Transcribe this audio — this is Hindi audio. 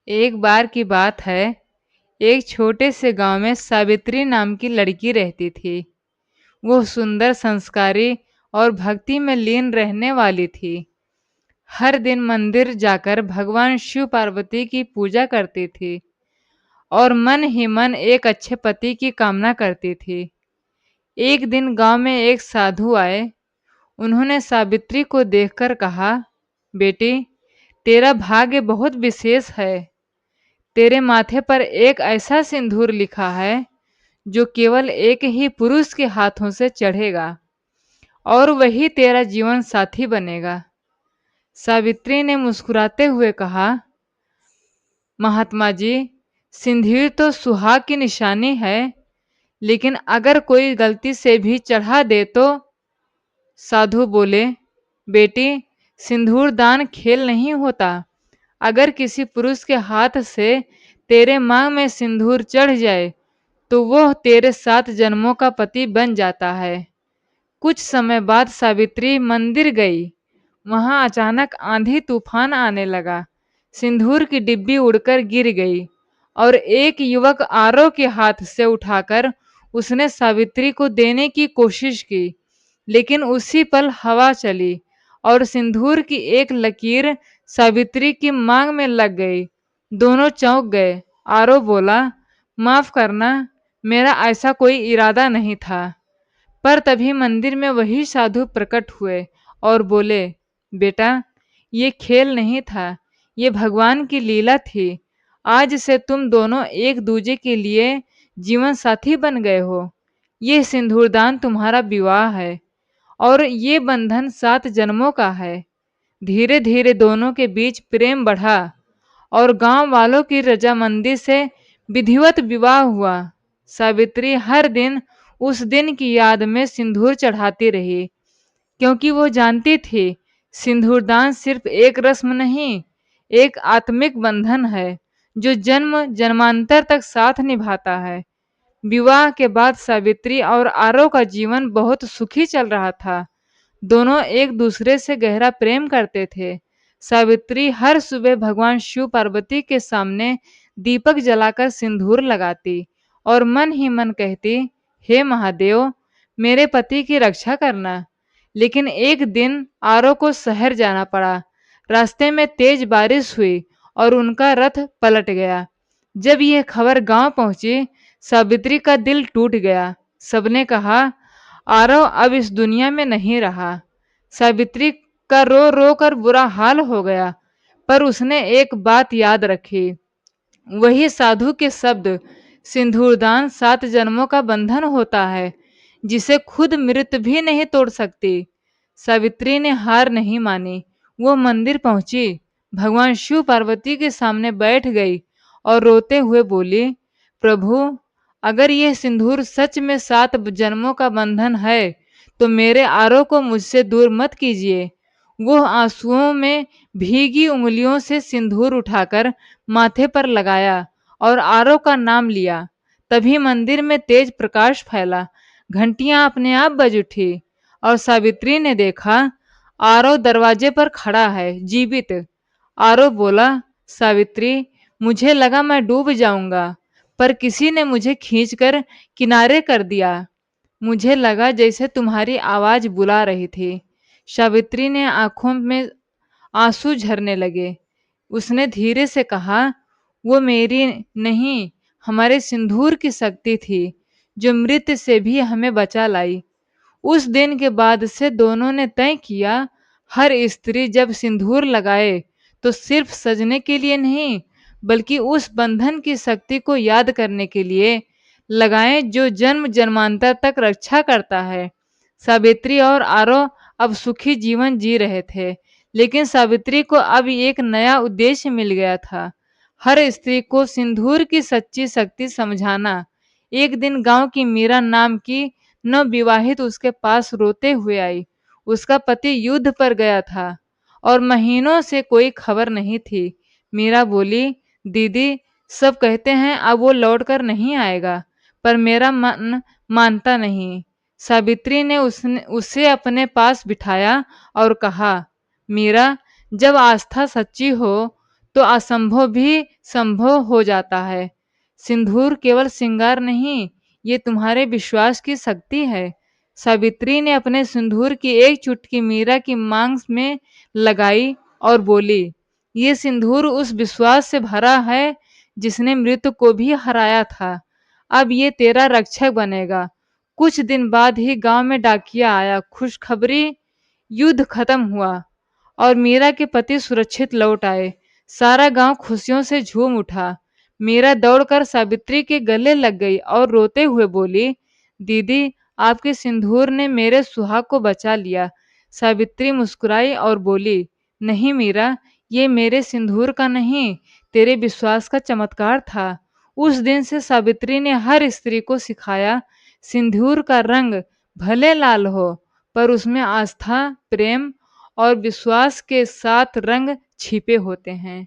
एक बार की बात है। एक छोटे से गांव में सावित्री नाम की लड़की रहती थी। वो सुंदर, संस्कारी और भक्ति में लीन रहने वाली थी। हर दिन मंदिर जाकर भगवान शिव पार्वती की पूजा करती थी और मन ही मन एक अच्छे पति की कामना करती थी। एक दिन गांव में एक साधु आए। उन्होंने सावित्री को देखकर कहा, बेटी, तेरा भाग्य बहुत विशेष है। तेरे माथे पर एक ऐसा सिंदूर लिखा है जो केवल एक ही पुरुष के हाथों से चढ़ेगा और वही तेरा जीवन साथी बनेगा। सावित्री ने मुस्कुराते हुए कहा, महात्मा जी, सिंदूर तो सुहाग की निशानी है, लेकिन अगर कोई गलती से भी चढ़ा दे तो? साधु बोले, बेटी, सिंदूर दान खेल नहीं होता। अगर किसी पुरुष के हाथ से तेरे मांग में सिंदूर चढ़ जाए तो वह तेरे 7 जन्मों का पति बन जाता है। कुछ समय बाद सावित्री मंदिर गई। वहां अचानक आंधी तूफान आने लगा। सिंदूर की डिब्बी उड़कर गिर गई और एक युवक आरव के हाथ से उठाकर उसने सावित्री को देने की कोशिश की, लेकिन उसी पल हवा चली और सिंदूर की एक लकीर सावित्री की मांग में लग गई। दोनों चौंक गए। आरव बोला, माफ करना, मेरा ऐसा कोई इरादा नहीं था। पर तभी मंदिर में वही साधु प्रकट हुए और बोले, बेटा, ये खेल नहीं था, ये भगवान की लीला थी। आज से तुम दोनों एक दूजे के लिए जीवन साथी बन गए हो। ये सिंदूरदान तुम्हारा विवाह है और ये बंधन 7 जन्मों का है। धीरे धीरे दोनों के बीच प्रेम बढ़ा और गांव वालों की रजामंदी से विधिवत विवाह हुआ। सावित्री हर दिन उस दिन की याद में सिंदूर चढ़ाती रही, क्योंकि वो जानती थी सिंदूरदान सिर्फ एक रस्म नहीं, एक आत्मिक बंधन है जो जन्म जन्मांतर तक साथ निभाता है। विवाह के बाद सावित्री और आरव का जीवन बहुत सुखी चल रहा था। दोनों एक दूसरे से गहरा प्रेम करते थे। सावित्री हर सुबह भगवान शिव पार्वती के सामने दीपक जलाकर सिंदूर लगाती और मन ही मन कहती, हे महादेव, मेरे पति की रक्षा करना। लेकिन एक दिन आरव को शहर जाना पड़ा। रास्ते में तेज बारिश हुई और उनका रथ पलट गया। जब यह खबर गांव पहुंची, सावित्री का दिल टूट गया। सबने कहा, आरव अब इस दुनिया में नहीं रहा। सावित्री का रो रो कर बुरा हाल हो गया, पर उसने एक बात याद रखी, वही साधु के शब्द, सिंदूरदान 7 जन्मों का बंधन होता है जिसे खुद मृत्यु भी नहीं तोड़ सकती। सावित्री ने हार नहीं मानी। वो मंदिर पहुंची, भगवान शिव पार्वती के सामने बैठ गई और रोते हुए बोली, प्रभु, अगर यह सिंदूर सच में 7 जन्मों का बंधन है तो मेरे आरव को मुझसे दूर मत कीजिए। वो आंसुओं में भीगी उंगलियों से सिंदूर उठाकर माथे पर लगाया और आरव का नाम लिया। तभी मंदिर में तेज प्रकाश फैला, घंटियां अपने आप बज उठी और सावित्री ने देखा, आरव दरवाजे पर खड़ा है, जीवित। आरव बोला, सावित्री, मुझे लगा मैं डूब जाऊंगा, पर किसी ने मुझे खींचकर किनारे कर दिया। मुझे लगा जैसे तुम्हारी आवाज बुला रही थी। सावित्री ने आंखों में आंसू झरने लगे। उसने धीरे से कहा, वो मेरी नहीं, हमारे सिंदूर की शक्ति थी जो मृत्यु से भी हमें बचा लाई। उस दिन के बाद से दोनों ने तय किया, हर स्त्री जब सिंदूर लगाए तो सिर्फ सजने के लिए नहीं, बल्कि उस बंधन की शक्ति को याद करने के लिए लगाएं जो जन्म जन्मांतर तक रक्षा करता है। सावित्री और आरव अब सुखी जीवन जी रहे थे, लेकिन सावित्री को अब एक नया उद्देश्य मिल गया था, हर स्त्री को सिंदूर की सच्ची शक्ति समझाना। एक दिन गांव की मीरा नाम की नवविवाहित उसके पास रोते हुए आई। उसका पति युद्ध पर गया था और महीनों से कोई खबर नहीं थी। मीरा बोली, दीदी, सब कहते हैं अब वो लौट कर नहीं आएगा, पर मेरा मन मानता नहीं। सावित्री ने उसे अपने पास बिठाया और कहा, मीरा, जब आस्था सच्ची हो तो असंभव भी संभव हो जाता है। सिंदूर केवल श्रृंगार नहीं, ये तुम्हारे विश्वास की शक्ति है। सावित्री ने अपने सिंदूर की एक चुटकी मीरा की मांग में लगाई और बोली, ये सिंदूर उस विश्वास से भरा है जिसने मृत्यु को भी हराया था। अब ये तेरा रक्षक बनेगा। कुछ दिन बाद ही गांव में डाकिया आया। खुशखबरी, युद्ध खत्म हुआ और मीरा के पति सुरक्षित लौट आए। सारा गांव खुशियों से झूम उठा। मीरा दौड़कर सावित्री के गले लग गई और रोते हुए बोली, दीदी, आपके सिंदूर ने मेरे सुहाग को बचा लिया। सावित्री मुस्कुराई और बोली, नहीं मीरा, ये मेरे सिंदूर का नहीं, तेरे विश्वास का चमत्कार था। उस दिन से सावित्री ने हर स्त्री को सिखाया, सिंदूर का रंग भले लाल हो, पर उसमें आस्था, प्रेम और विश्वास के साथ रंग छिपे होते हैं।